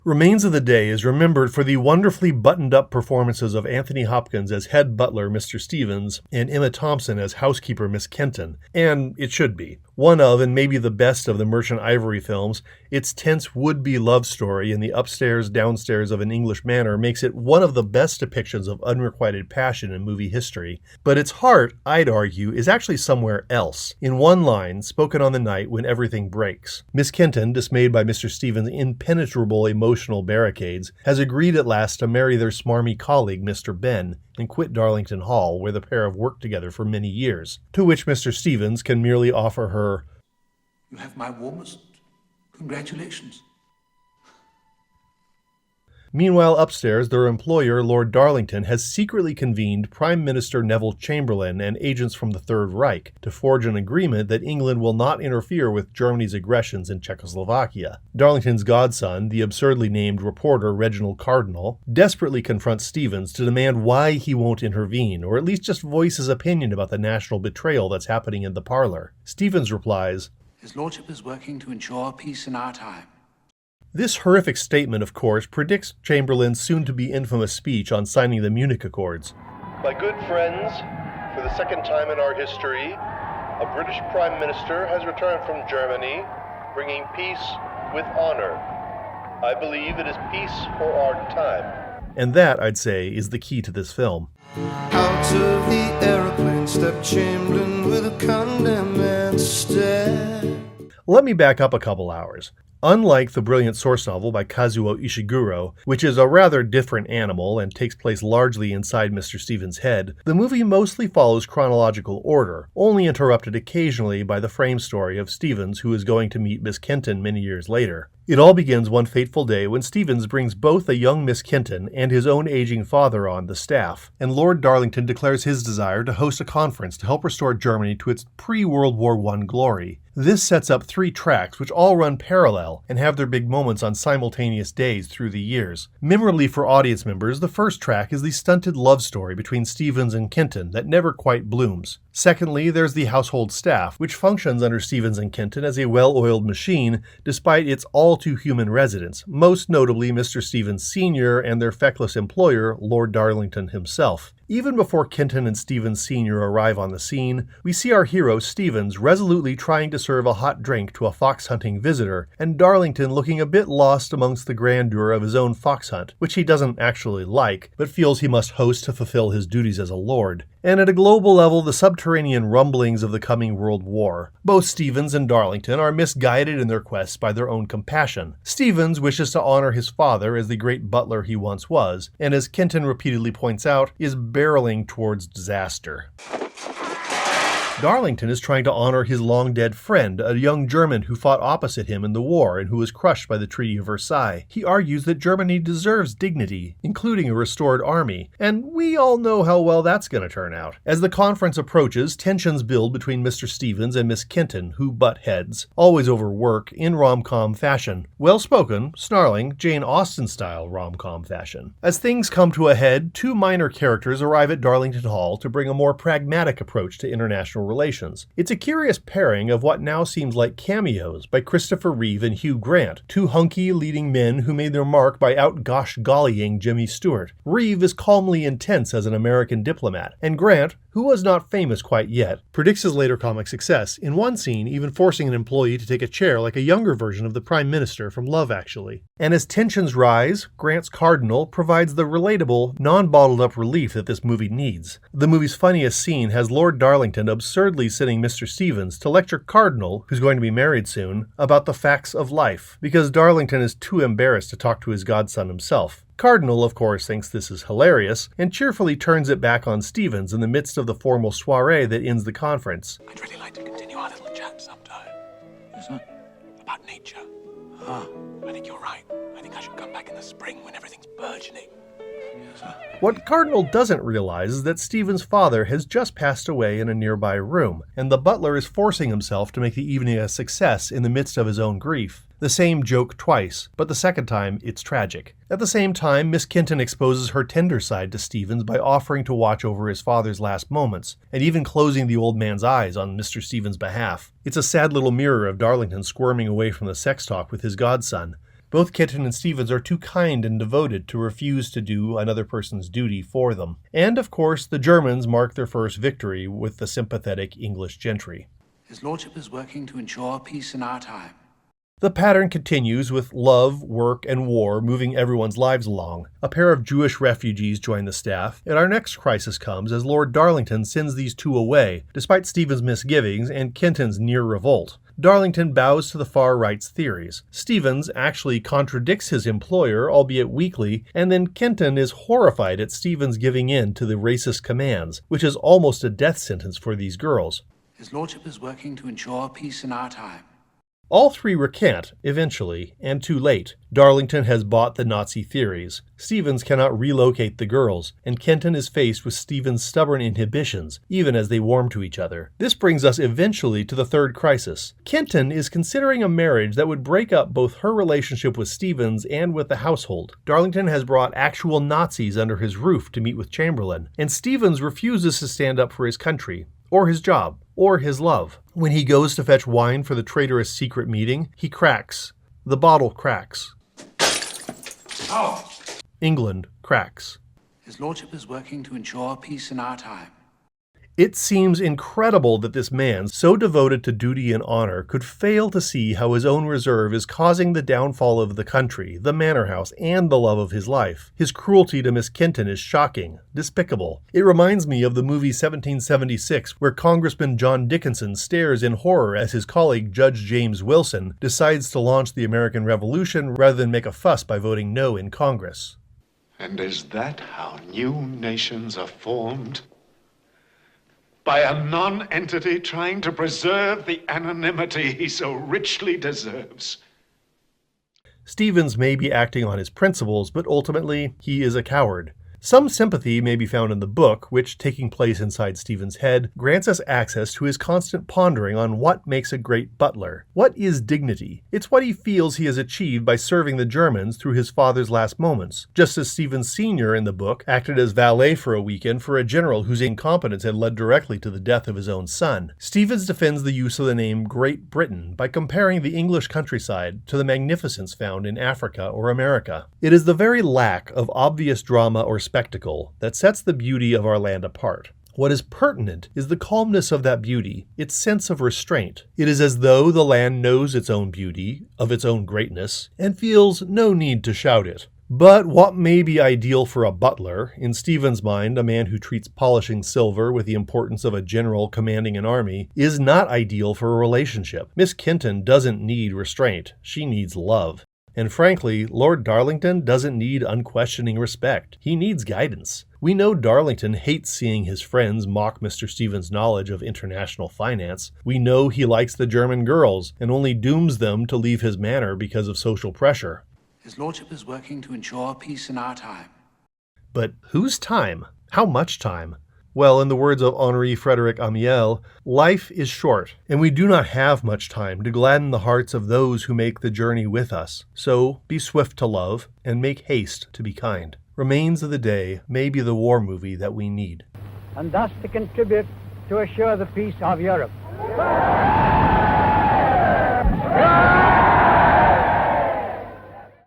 Remains of the Day is remembered for the wonderfully buttoned-up performances of Anthony Hopkins as head butler Mr. Stevens and Emma Thompson as housekeeper Miss Kenton, and it should be. One of, and maybe the best of the Merchant Ivory films, its tense would-be love story in the upstairs-downstairs of an English manor makes it one of the best depictions of unrequited passion in movie history. But its heart, I'd argue, is actually somewhere else, in one line spoken on the night when everything breaks. Miss Kenton, dismayed by Mr. Stevens' impenetrable emotional barricades, has agreed at last to marry their smarmy colleague, Mr. Ben, and quit Darlington Hall, where the pair have worked together for many years, to which Mr. Stevens can merely offer her, "You have my warmest congratulations." Meanwhile, upstairs, their employer, Lord Darlington, has secretly convened Prime Minister Neville Chamberlain and agents from the Third Reich to forge an agreement that England will not interfere with Germany's aggressions in Czechoslovakia. Darlington's godson, the absurdly named reporter Reginald Cardinal, desperately confronts Stevens to demand why he won't intervene, or at least just voice his opinion about the national betrayal that's happening in the parlor. Stevens replies, "His Lordship is working to ensure peace in our time." This horrific statement, of course, predicts Chamberlain's soon-to-be infamous speech on signing the Munich Accords. My good friends, for the second time in our history, a British Prime Minister has returned from Germany, bringing peace with honor. I believe it is peace for our time. And that, I'd say, is the key to this film. Out of the aeroplane stepped Chamberlain with a condemned man stare. Let me back up a couple hours. Unlike the brilliant source novel by Kazuo Ishiguro, which is a rather different animal and takes place largely inside Mr. Stevens' head, the movie mostly follows chronological order, only interrupted occasionally by the frame story of Stevens, who is going to meet Miss Kenton many years later. It all begins one fateful day when Stevens brings both a young Miss Kenton and his own aging father on the staff, and Lord Darlington declares his desire to host a conference to help restore Germany to its pre-World War I glory. This sets up 3 tracks which all run parallel and have their big moments on simultaneous days through the years. Memorably for audience members, the first track is the stunted love story between Stevens and Kenton that never quite blooms. Secondly, there's the household staff, which functions under Stevens and Kenton as a well-oiled machine despite its all-too-human residents, most notably Mr. Stevens Sr. and their feckless employer, Lord Darlington himself. Even before Kenton and Stevens Sr. arrive on the scene, we see our hero Stevens resolutely trying to serve a hot drink to a fox-hunting visitor, and Darlington looking a bit lost amongst the grandeur of his own fox hunt, which he doesn't actually like, but feels he must host to fulfill his duties as a lord. And at a global level, the subterranean rumblings of the coming World War. Both Stevens and Darlington are misguided in their quests by their own compassion. Stevens wishes to honor his father as the great butler he once was, and as Kenton repeatedly points out, is barreling towards disaster. Darlington is trying to honor his long-dead friend, a young German who fought opposite him in the war and who was crushed by the Treaty of Versailles. He argues that Germany deserves dignity, including a restored army, and we all know how well that's going to turn out. As the conference approaches, tensions build between Mr. Stevens and Miss Kenton, who butt heads, always over work, in rom-com fashion. Well-spoken, snarling, Jane Austen-style rom-com fashion. As things come to a head, 2 minor characters arrive at Darlington Hall to bring a more pragmatic approach to international relations. It's a curious pairing of what now seems like cameos by Christopher Reeve and Hugh Grant, 2 hunky leading men who made their mark by out-gosh-gollying Jimmy Stewart. Reeve is calmly intense as an American diplomat, and Grant, who was not famous quite yet, predicts his later comic success, in one scene even forcing an employee to take a chair like a younger version of the Prime Minister from Love Actually. And as tensions rise, Grant's Cardinal provides the relatable, non-bottled-up relief that this movie needs. The movie's funniest scene has Lord Darlington absurdly sending Mr. Stevens to lecture Cardinal, who's going to be married soon, about the facts of life, because Darlington is too embarrassed to talk to his godson himself. Cardinal, of course, thinks this is hilarious, and cheerfully turns it back on Stevens in the midst of the formal soiree that ends the conference. I'd really like to continue our little chat sometime. Yes, sir? About nature. I think you're right. I think I should come back in the spring when everything's burgeoning. Yes, sir? What Cardinal doesn't realize is that Stevens' father has just passed away in a nearby room, and the butler is forcing himself to make the evening a success in the midst of his own grief. The same joke twice, but the second time it's tragic. At the same time, Miss Kenton exposes her tender side to Stevens by offering to watch over his father's last moments, and even closing the old man's eyes on Mr. Stevens' behalf. It's a sad little mirror of Darlington squirming away from the sex talk with his godson. Both Kenton and Stevens are too kind and devoted to refuse to do another person's duty for them. And, of course, the Germans mark their first victory with the sympathetic English gentry. His Lordship is working to ensure peace in our time. The pattern continues with love, work, and war moving everyone's lives along. A pair of Jewish refugees join the staff, and our next crisis comes as Lord Darlington sends these two away, despite Stevens' misgivings and Kenton's near revolt. Darlington bows to the far right's theories. Stevens actually contradicts his employer, albeit weakly, and then Kenton is horrified at Stevens giving in to the racist commands, which is almost a death sentence for these girls. His Lordship is working to ensure peace in our time. All three recant, eventually, and too late. Darlington has bought the Nazi theories. Stevens cannot relocate the girls, and Kenton is faced with Stevens' stubborn inhibitions, even as they warm to each other. This brings us eventually to the third crisis. Kenton is considering a marriage that would break up both her relationship with Stevens and with the household. Darlington has brought actual Nazis under his roof to meet with Chamberlain, and Stevens refuses to stand up for his country, or his job, or his love. When he goes to fetch wine for the traitorous secret meeting, he cracks. The bottle cracks. Oh! England cracks. His Lordship is working to ensure peace in our time. It seems incredible that this man, so devoted to duty and honor, could fail to see how his own reserve is causing the downfall of the country, the manor house, and the love of his life. His cruelty to Miss Kenton is shocking, despicable. It reminds me of the movie 1776, where Congressman John Dickinson stares in horror as his colleague Judge James Wilson decides to launch the American Revolution rather than make a fuss by voting no in Congress. And is that how new nations are formed? By a non-entity trying to preserve the anonymity he so richly deserves. Stevens may be acting on his principles, but ultimately, he is a coward. Some sympathy may be found in the book, which, taking place inside Stevens' head, grants us access to his constant pondering on what makes a great butler. What is dignity? It's what he feels he has achieved by serving the Germans through his father's last moments, just as Stevens Sr. in the book acted as valet for a weekend for a general whose incompetence had led directly to the death of his own son. Stevens defends the use of the name Great Britain by comparing the English countryside to the magnificence found in Africa or America. It is the very lack of obvious drama or spectacle that sets the beauty of our land apart. What is pertinent is the calmness of that beauty, its sense of restraint. It is as though the land knows its own beauty, of its own greatness, and feels no need to shout it. But what may be ideal for a butler, in Stevens' mind, a man who treats polishing silver with the importance of a general commanding an army, is not ideal for a relationship. Miss Kenton doesn't need restraint. She needs love. And frankly, Lord Darlington doesn't need unquestioning respect. He needs guidance. We know Darlington hates seeing his friends mock Mr. Stevens' knowledge of international finance. We know he likes the German girls and only dooms them to leave his manor because of social pressure. His Lordship is working to ensure peace in our time. But whose time? How much time? Well, in the words of Henri Frédéric Amiel, life is short, and we do not have much time to gladden the hearts of those who make the journey with us. So be swift to love, and make haste to be kind. Remains of the Day may be the war movie that we need. And thus to contribute to assure the peace of Europe.